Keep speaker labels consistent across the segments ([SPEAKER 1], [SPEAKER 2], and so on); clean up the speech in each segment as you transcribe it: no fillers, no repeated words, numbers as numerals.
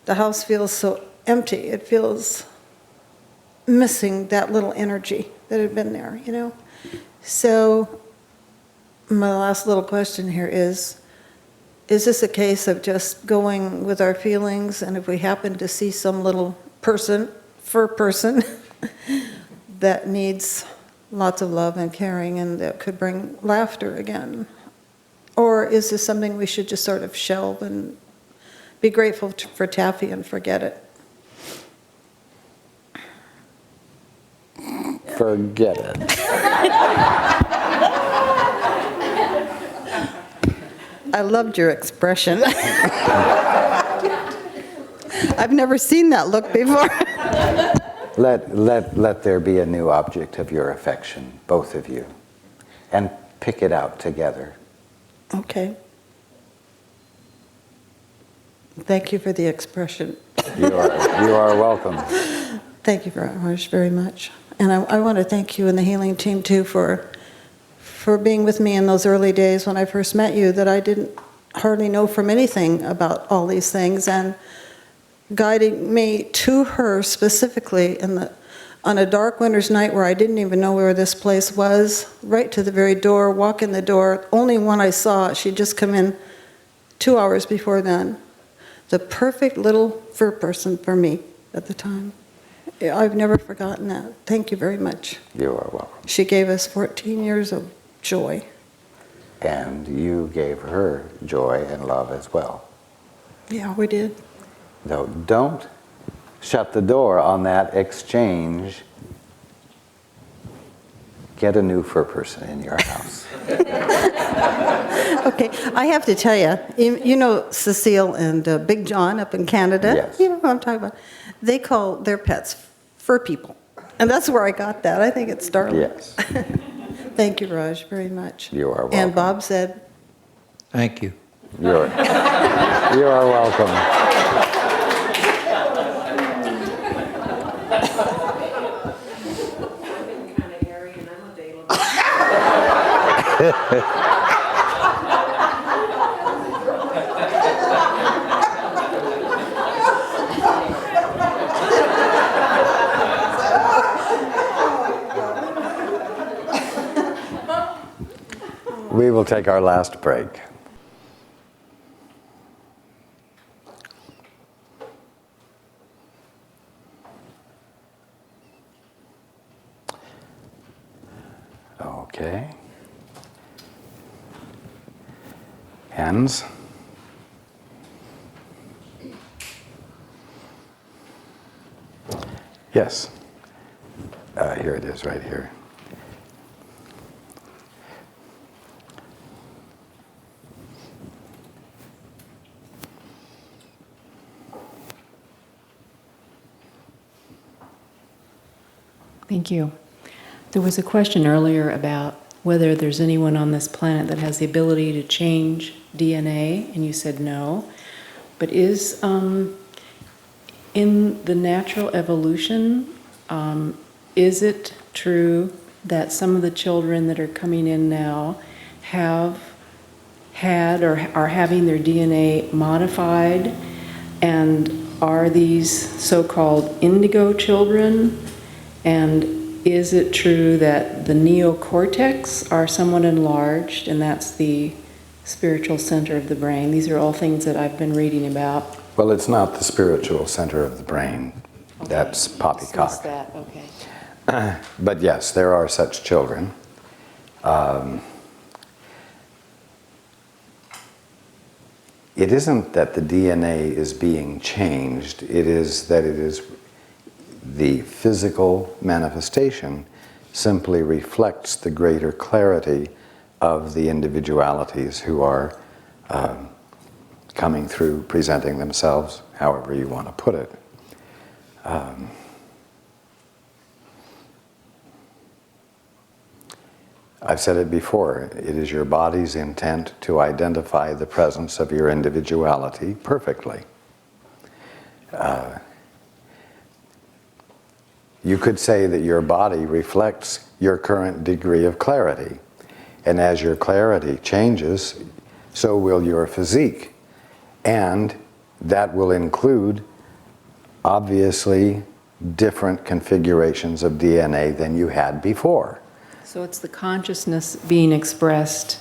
[SPEAKER 1] the house feels so empty. It feels missing that little energy that had been there, you know? So my last little question here is this a case of just going with our feelings, and if we happen to see some little fur person that needs lots of love and caring and that could bring laughter again? Or is this something we should just sort of shelve and be grateful for Taffy and forget it?
[SPEAKER 2] Forget it.
[SPEAKER 1] I loved your expression. I've never seen that look before.
[SPEAKER 2] Let there be a new object of your affection, both of you, and pick it out together.
[SPEAKER 1] Okay. Thank you for the expression.
[SPEAKER 2] You are welcome.
[SPEAKER 1] Thank you very much. And I want to thank you and the healing team too for being with me in those early days when I first met you, that I didn't hardly know from anything about all these things, and guiding me to her specifically on a dark winter's night where I didn't even know where this place was, right to the very door, walk in the door, only one I saw. She'd just come in 2 hours before then. The perfect little fur person for me at the time. I've never forgotten that. Thank you very much.
[SPEAKER 2] You are welcome.
[SPEAKER 1] She gave us 14 years of joy.
[SPEAKER 2] And you gave her joy and love as well.
[SPEAKER 1] Yeah, we did.
[SPEAKER 2] Though don't shut the door on that exchange. Get a new fur person in your house.
[SPEAKER 1] Okay, I have to tell you, you know Cecile and Big John up in Canada?
[SPEAKER 2] Yes.
[SPEAKER 1] You know what I'm talking about? They call their pets fur people. And that's where I got that. I think it's startling.
[SPEAKER 2] Yes.
[SPEAKER 1] Thank you, Raj, very much.
[SPEAKER 2] You are welcome.
[SPEAKER 1] And Bob said,
[SPEAKER 3] Thank you.
[SPEAKER 2] You are welcome. We will take our last break. Okay. Hands. Yes. Here it is, right here.
[SPEAKER 4] Thank you. There was a question earlier about whether there's anyone on this planet that has the ability to change DNA, and you said no. But is, in the natural evolution, is it true that some of the children that are coming in now have had or are having their DNA modified, and are these so-called indigo children? And is it true that the neocortex are somewhat enlarged, and that's the spiritual center of the brain? These are all things that I've been reading about.
[SPEAKER 2] Well, it's not the spiritual center of the brain. Okay. That's poppycock.
[SPEAKER 4] That. Okay.
[SPEAKER 2] But yes, there are such children. It isn't that the DNA is being changed, it is that it is the physical manifestation simply reflects the greater clarity of the individualities who are coming through, presenting themselves, however you want to put it. I've said it before, it is your body's intent to identify the presence of your individuality perfectly. You could say that your body reflects your current degree of clarity. And as your clarity changes, so will your physique. And that will include obviously different configurations of DNA than you had before.
[SPEAKER 4] So it's the consciousness being expressed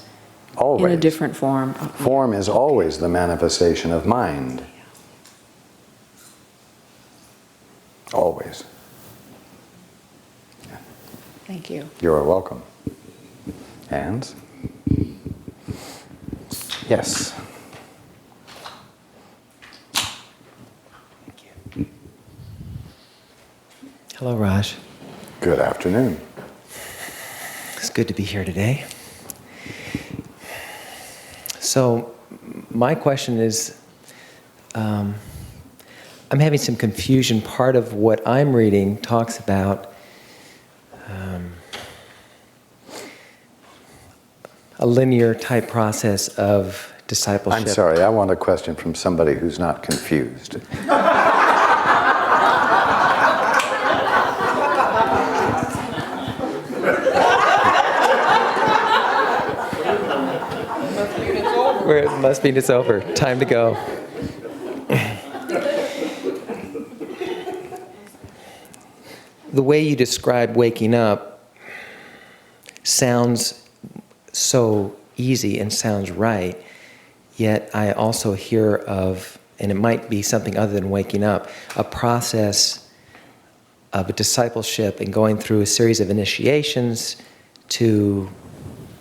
[SPEAKER 2] Always.
[SPEAKER 4] in a different form.
[SPEAKER 2] Form is always the manifestation of mind. Always.
[SPEAKER 4] Thank you.
[SPEAKER 2] You're welcome. Hands? Yes.
[SPEAKER 3] Thank you. Hello, Raj.
[SPEAKER 2] Good afternoon.
[SPEAKER 3] It's good to be here today. So, my question is, I'm having some confusion. Part of what I'm reading talks about a linear type process of discipleship.
[SPEAKER 2] I'm sorry, I want a question from somebody who's not confused.
[SPEAKER 3] Where it must mean it's over. Time to go. The way you describe waking up sounds so easy and sounds right, yet I also hear of, and it might be something other than waking up, a process of a discipleship and going through a series of initiations to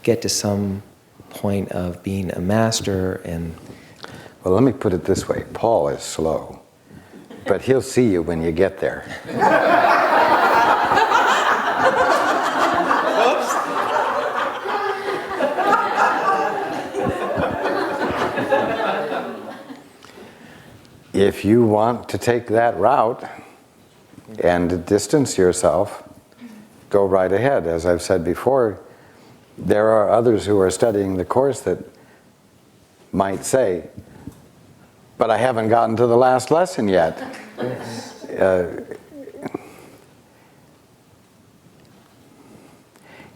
[SPEAKER 3] get to some point of being a master. And
[SPEAKER 2] Well, let me put it this way. Paul is slow, but he'll see you when you get there. If you want to take that route and distance yourself, go right ahead. As I've said before, there are others who are studying the course that might say, but I haven't gotten to the last lesson yet.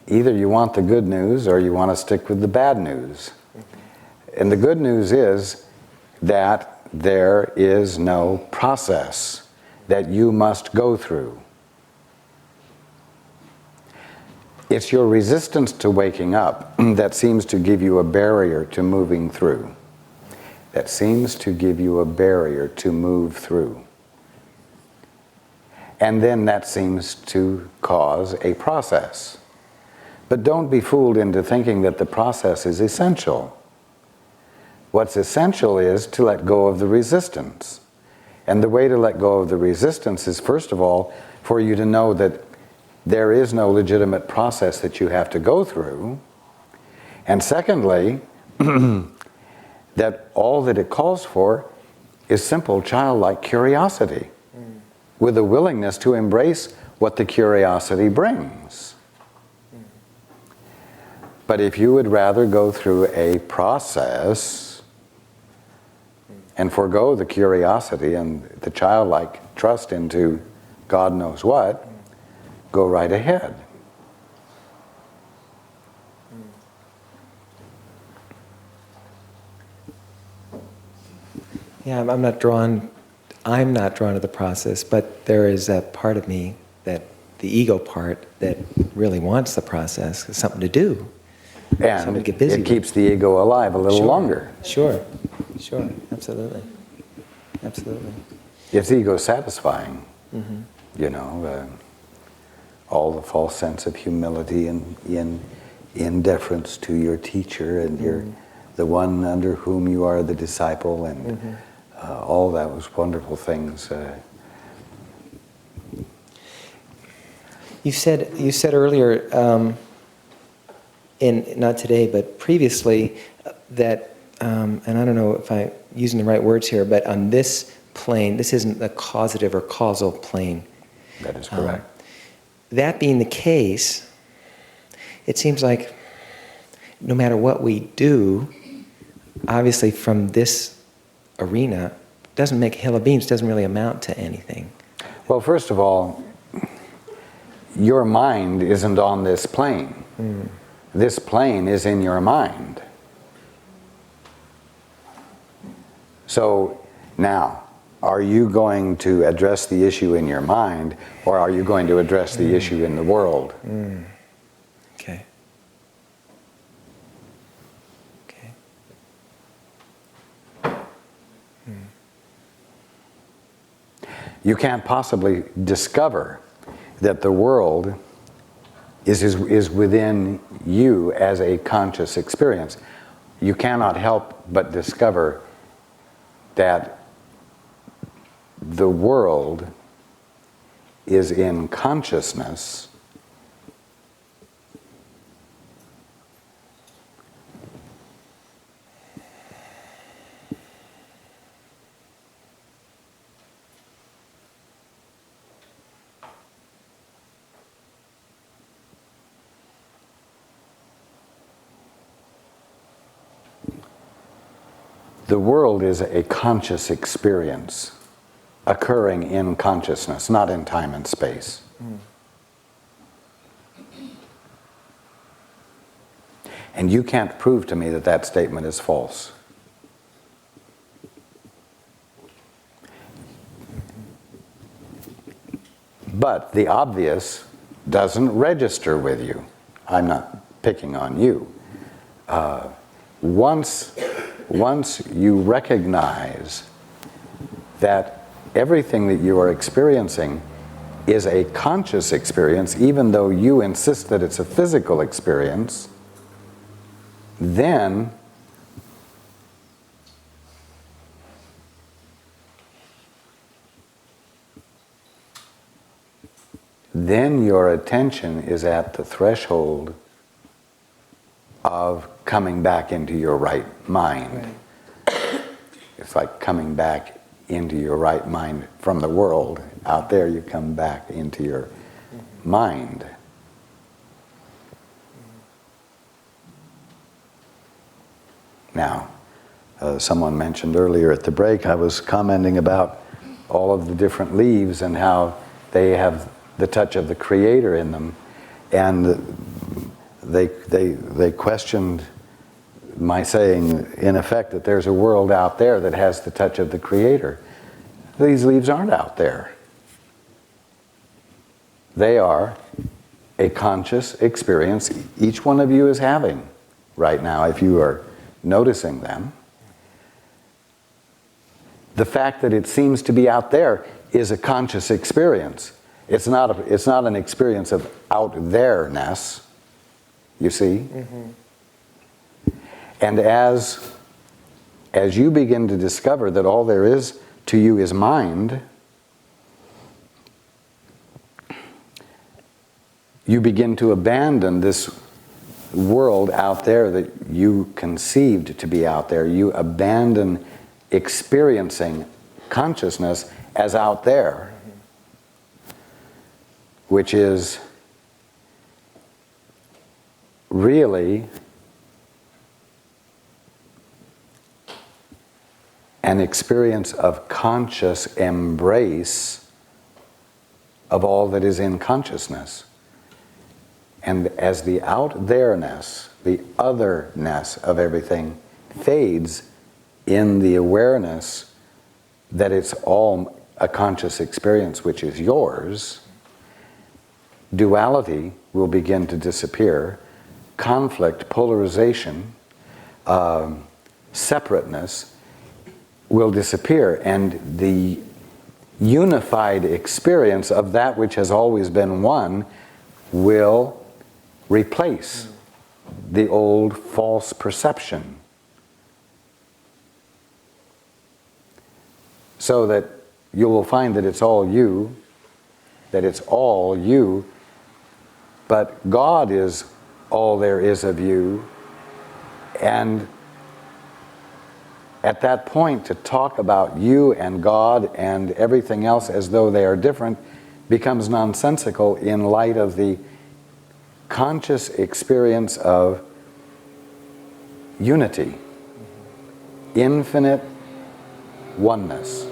[SPEAKER 2] Either you want the good news or you want to stick with the bad news. And the good news is that there is no process that you must go through. It's your resistance to waking up that seems to give you a barrier to moving through. That seems to give you a barrier to move through. And then that seems to cause a process. But don't be fooled into thinking that the process is essential. What's essential is to let go of the resistance. And the way to let go of the resistance is, first of all, for you to know that there is no legitimate process that you have to go through. And secondly, that all that it calls for is simple childlike curiosity, with a willingness to embrace what the curiosity brings. But if you would rather go through a process and forego the curiosity and the childlike trust into God knows what, go right ahead.
[SPEAKER 3] yeah, I'm not drawn to the process, but there is that part of me, that the ego part, that really wants the process. It's something to do. Something to
[SPEAKER 2] And
[SPEAKER 3] get busy
[SPEAKER 2] it
[SPEAKER 3] with.
[SPEAKER 2] keeps the ego alive a little
[SPEAKER 3] Sure.
[SPEAKER 2] longer.
[SPEAKER 3] Sure, absolutely.
[SPEAKER 2] It's ego satisfying, you know, all the false sense of humility and in deference to your teacher and you're the one under whom you are the disciple, and all those wonderful things.
[SPEAKER 3] You said earlier, not today, but previously, that, and I don't know if I'm using the right words here, but on this plane, this isn't a causative or causal plane.
[SPEAKER 2] That is correct.
[SPEAKER 3] That being the case, it seems like no matter what we do, obviously from this arena, doesn't make a hill of beans, doesn't really amount to anything.
[SPEAKER 2] Well, first of all, your mind isn't on this plane. This plane is in your mind. So now, are you going to address the issue in your mind, or are you going to address the issue in the world?
[SPEAKER 3] Okay. Okay.
[SPEAKER 2] You can't possibly discover that the world is within you as a conscious experience. You cannot help but discover that the world is in consciousness, the world is a conscious experience occurring in consciousness, not in time and space. And you can't prove to me that that statement is false. But the obvious doesn't register with you. I'm not picking on you. Once you recognize that everything that you are experiencing is a conscious experience, even though you insist that it's a physical experience, then your attention is at the threshold of coming back into your right mind. Right. It's like coming back into your right mind from the world. Out there you come back into your mind. Now, someone mentioned earlier at the break, I was commenting about all of the different leaves and how they have the touch of the Creator in them. And they questioned my saying, in effect, that there's a world out there that has the touch of the Creator. These leaves aren't out there. They are a conscious experience each one of you is having right now, if you are noticing them. The fact that it seems to be out there is a conscious experience. It's not an experience of out there-ness, you see? And as you begin to discover that all there is to you is mind, you begin to abandon this world out there that you conceived to be out there. You abandon experiencing consciousness as out there, which is really an experience of conscious embrace of all that is in consciousness. And as the out there-ness, the otherness of everything fades in the awareness that it's all a conscious experience which is yours, duality will begin to disappear, conflict, polarization, separateness will disappear, and the unified experience of that which has always been one will replace the old false perception. So that you will find that it's all you, but God is all there is of you, and at that point to talk about you and God and everything else as though they are different becomes nonsensical in light of the conscious experience of unity, infinite oneness.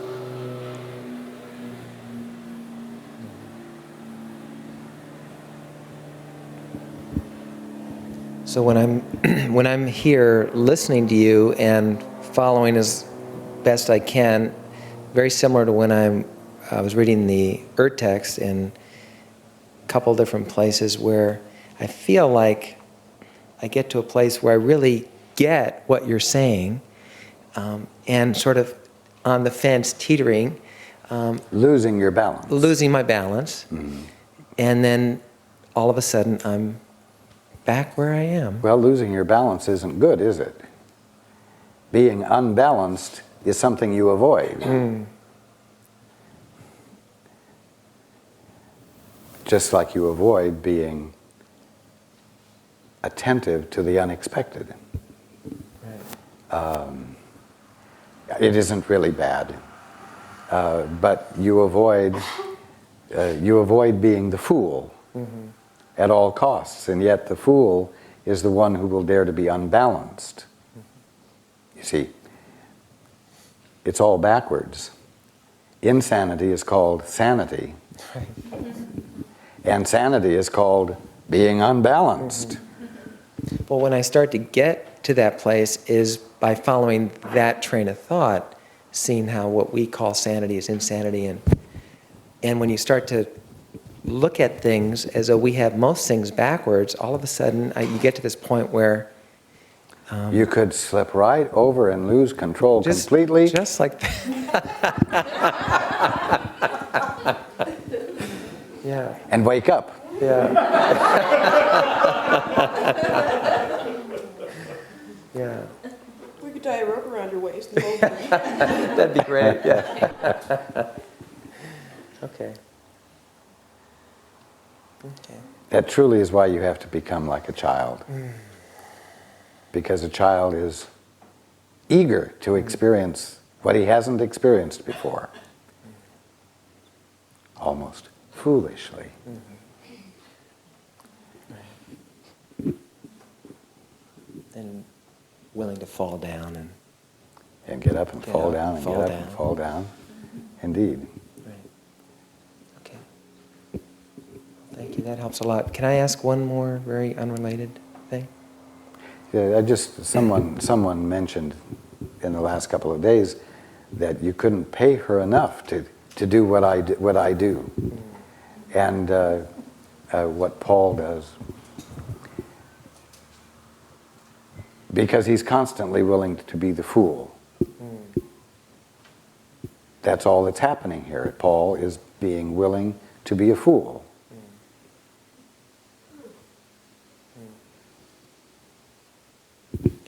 [SPEAKER 3] So when I'm here listening to you and following as best I can very similar to when I was reading the text in a couple different places where I feel like I get to a place where I really get what you're saying, and sort of on the fence, teetering,
[SPEAKER 2] Losing your balance.
[SPEAKER 3] losing my balance,
[SPEAKER 2] Mhm.
[SPEAKER 3] and then all of a sudden I'm back where I am.
[SPEAKER 2] Well, losing your balance isn't good, is it? Being unbalanced is something you avoid. Just like you avoid being attentive to the unexpected. It isn't really bad, but you avoid being the fool at all costs, and yet the fool is the one who will dare to be unbalanced. You see, it's all backwards. Insanity is called sanity, and sanity is called being unbalanced.
[SPEAKER 3] Well, when I start to get to that place is by following that train of thought, seeing how what we call sanity is insanity, and when you start to look at things as though we have most things backwards, all of a sudden you get to this point where
[SPEAKER 2] You could slip right over and lose control completely.
[SPEAKER 3] just like that. Yeah.
[SPEAKER 2] And wake up.
[SPEAKER 3] Yeah. Yeah.
[SPEAKER 1] We could tie a rope around your waist and hold you.
[SPEAKER 3] That'd be great, yeah. Okay. Okay.
[SPEAKER 2] That truly is why you have to become like a child. Because a child is eager to experience what he hasn't experienced before. Almost foolishly.
[SPEAKER 3] And willing to fall down
[SPEAKER 2] And get up and
[SPEAKER 3] Get
[SPEAKER 2] fall
[SPEAKER 3] up,
[SPEAKER 2] down and
[SPEAKER 3] fall
[SPEAKER 2] get up
[SPEAKER 3] down.
[SPEAKER 2] and fall down. Indeed.
[SPEAKER 3] right. Okay. Thank you. That helps a lot. Can I ask one more very unrelated thing?
[SPEAKER 2] Yeah, someone mentioned in the last couple of days that you couldn't pay her enough to do what I do. And what Paul does. Because he's constantly willing to be the fool. That's all that's happening here. Paul is being willing to be a fool.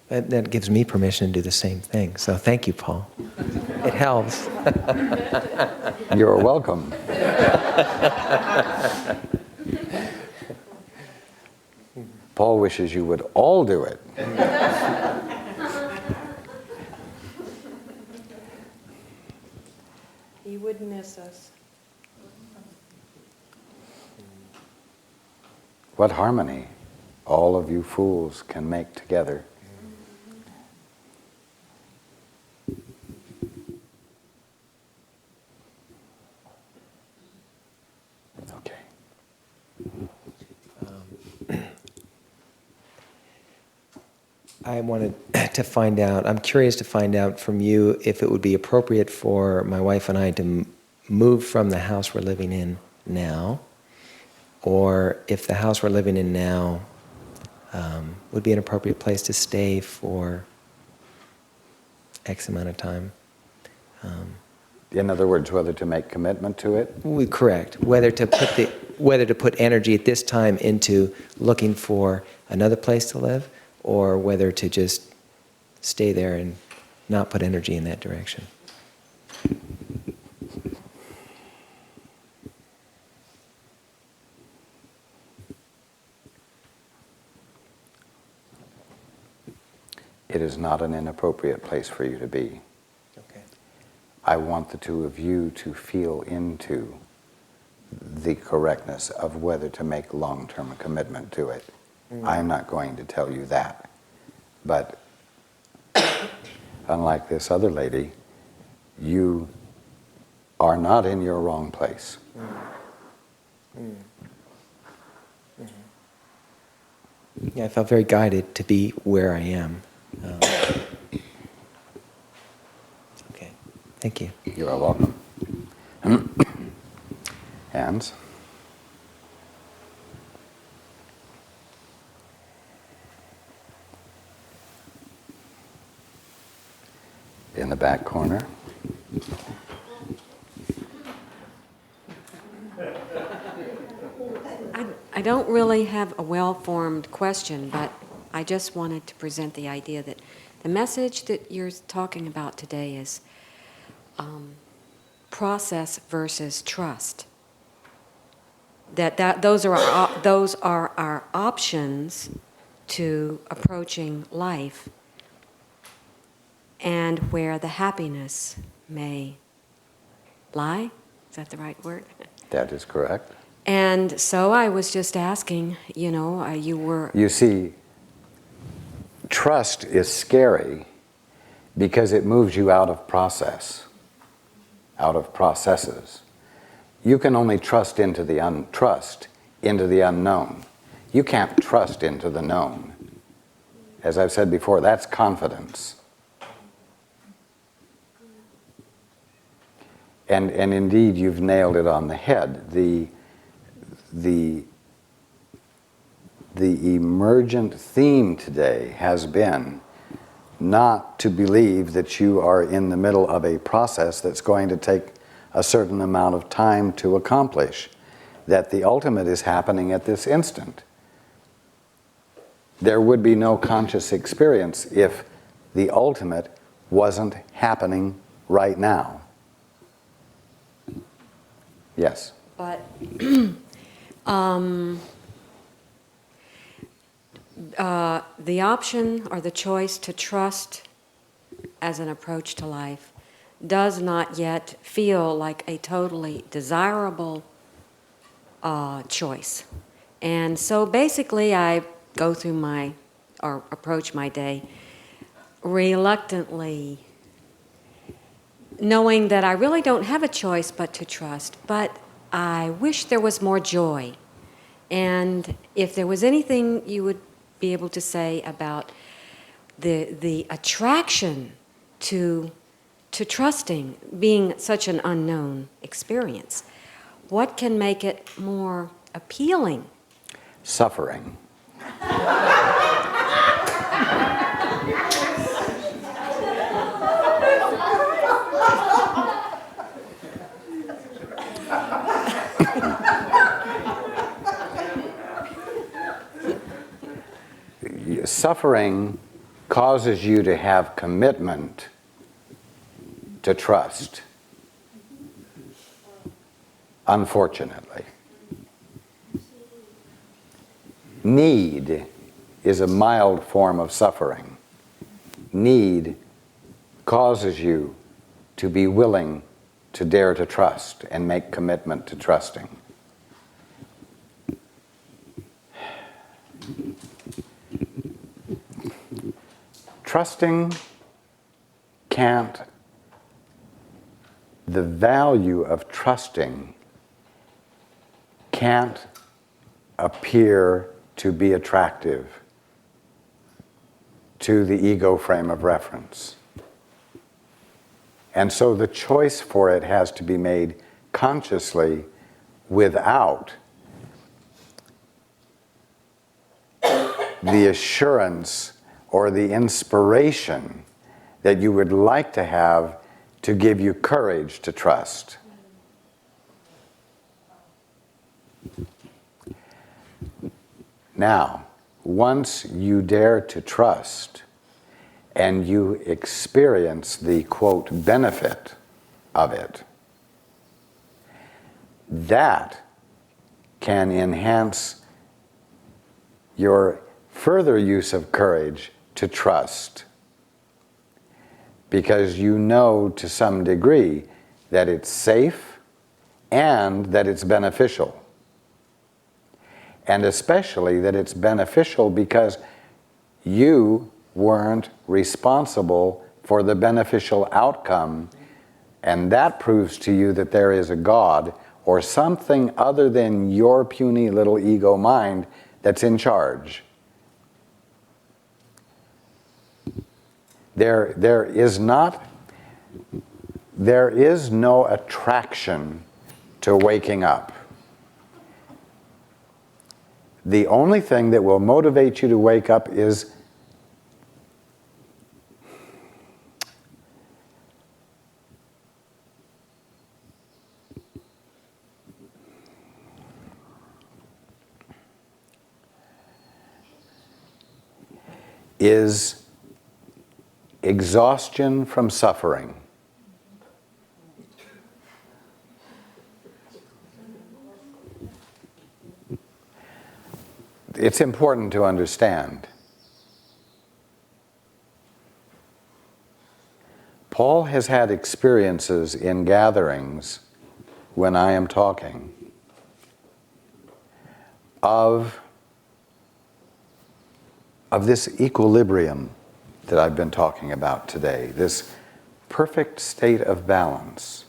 [SPEAKER 3] That gives me permission to do the same thing. So thank you, Paul. It helps.
[SPEAKER 2] You're welcome. Paul wishes you would all do it.
[SPEAKER 1] He would miss us.
[SPEAKER 2] What harmony all of you fools can make together. Okay.
[SPEAKER 3] I wanted to find out, I'm curious to find out from you if it would be appropriate for my wife and I to move from the house we're living in now, or if the house we're living in now would be an appropriate place to stay for X amount of time.
[SPEAKER 2] In other words, whether to make commitment to it.
[SPEAKER 3] Correct. Whether to put energy at this time into looking for another place to live, or whether to just stay there and not put energy in that direction.
[SPEAKER 2] It is not an inappropriate place for you to be.
[SPEAKER 3] Okay.
[SPEAKER 2] I want the two of you to feel into the correctness of whether to make long-term commitment to it. I'm not going to tell you that. But unlike this other lady, you are not in your wrong place.
[SPEAKER 3] Yeah, I felt very guided to be where I am. Okay. Thank you.
[SPEAKER 2] You are welcome. Hands. In the back corner.
[SPEAKER 5] I don't really have a well-formed question, but I just wanted to present the idea that the message that you're talking about today is process versus trust. Those are our options to approaching life, and where the happiness may lie. Is that the right word?
[SPEAKER 2] That is correct.
[SPEAKER 5] And so I was just asking, you were...
[SPEAKER 2] You see, trust is scary because it moves you out of process, out of processes. You can only trust into the unknown. You can't trust into the known. As I've said before, that's confidence. And indeed, you've nailed it on the head. The emergent theme today has been not to believe that you are in the middle of a process that's going to take a certain amount of time to accomplish, that the ultimate is happening at this instant. There would be no conscious experience if the ultimate wasn't happening right now. Yes?
[SPEAKER 5] But the option or the choice to trust as an approach to life does not yet feel like a totally desirable choice. And so basically I go through approach my day reluctantly, knowing that I really don't have a choice but to trust, but I wish there was more joy. And if there was anything you would be able to say about the attraction to trusting being such an unknown experience, what can make it more appealing?
[SPEAKER 2] Suffering. Suffering causes you to have commitment to trust, unfortunately. Need is a mild form of suffering. Need causes you to be willing to dare to trust and make commitment to trusting. Trusting the value of trusting can't appear to be attractive to the ego frame of reference. And so the choice for it has to be made consciously without the assurance or the inspiration that you would like to have to give you courage to trust. Now, once you dare to trust and you experience the, quote, benefit of it, that can enhance your further use of courage to trust, because you know to some degree that it's safe and that it's beneficial. And especially that it's beneficial because you weren't responsible for the beneficial outcome, and that proves to you that there is a God or something other than your puny little ego mind that's in charge. There is not there is no attraction to waking up. The only thing that will motivate you to wake up is exhaustion from suffering. It's important to understand. Paul has had experiences in gatherings when I am talking of this equilibrium that I've been talking about today, this perfect state of balance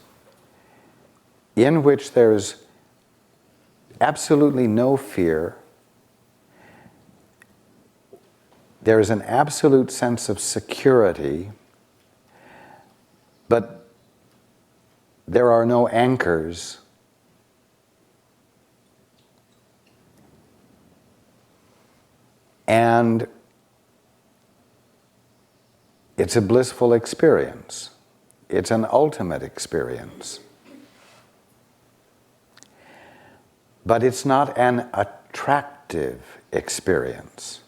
[SPEAKER 2] in which there's absolutely no fear. There is an absolute sense of security, but there are no anchors. And it's a blissful experience. It's an ultimate experience. But it's not an attractive experience.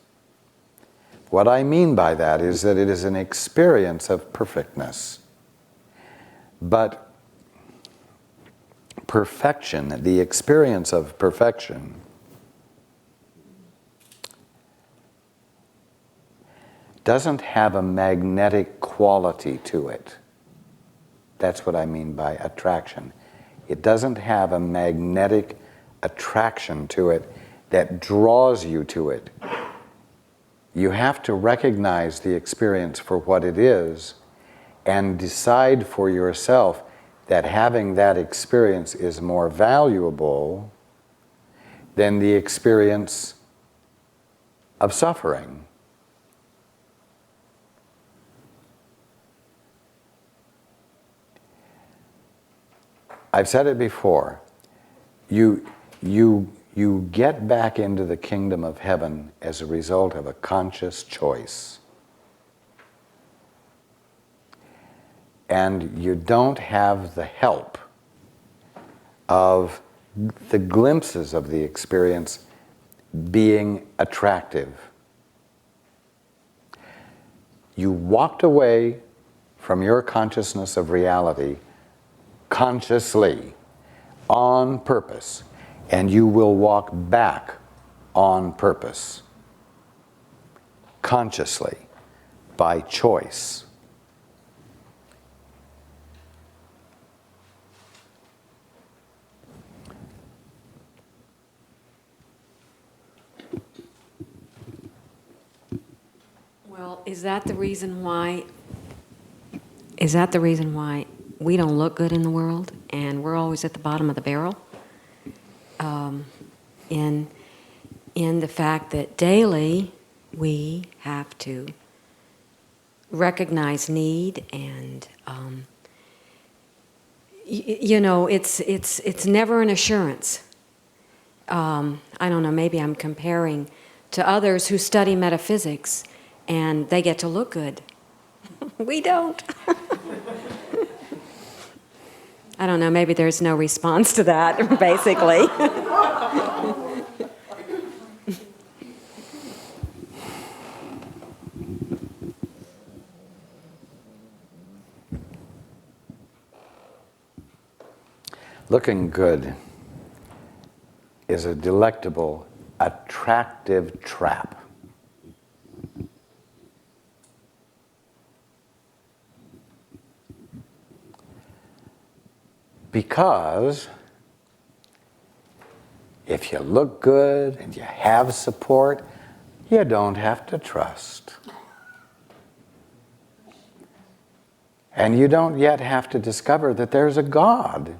[SPEAKER 2] What I mean by that is that it is an experience of perfectness. But perfection, the experience of perfection, doesn't have a magnetic quality to it. That's what I mean by attraction. It doesn't have a magnetic attraction to it that draws you to it. You have to recognize the experience for what it is and decide for yourself that having that experience is more valuable than the experience of suffering. I've said it before, you get back into the kingdom of heaven as a result of a conscious choice. And you don't have the help of the glimpses of the experience being attractive. You walked away from your consciousness of reality consciously, on purpose, and you will walk back on purpose, consciously, by choice.
[SPEAKER 5] Well, is that the reason why we don't look good in the world and we're always at the bottom of the barrel? In the fact that daily we have to recognize need and it's never an assurance. I don't know, maybe I'm comparing to others who study metaphysics and they get to look good. We don't. I don't know, maybe there's no response to that, basically.
[SPEAKER 2] Looking good is a delectable, attractive trap. Because if you look good and you have support, you don't have to trust. And you don't yet have to discover that there's a God.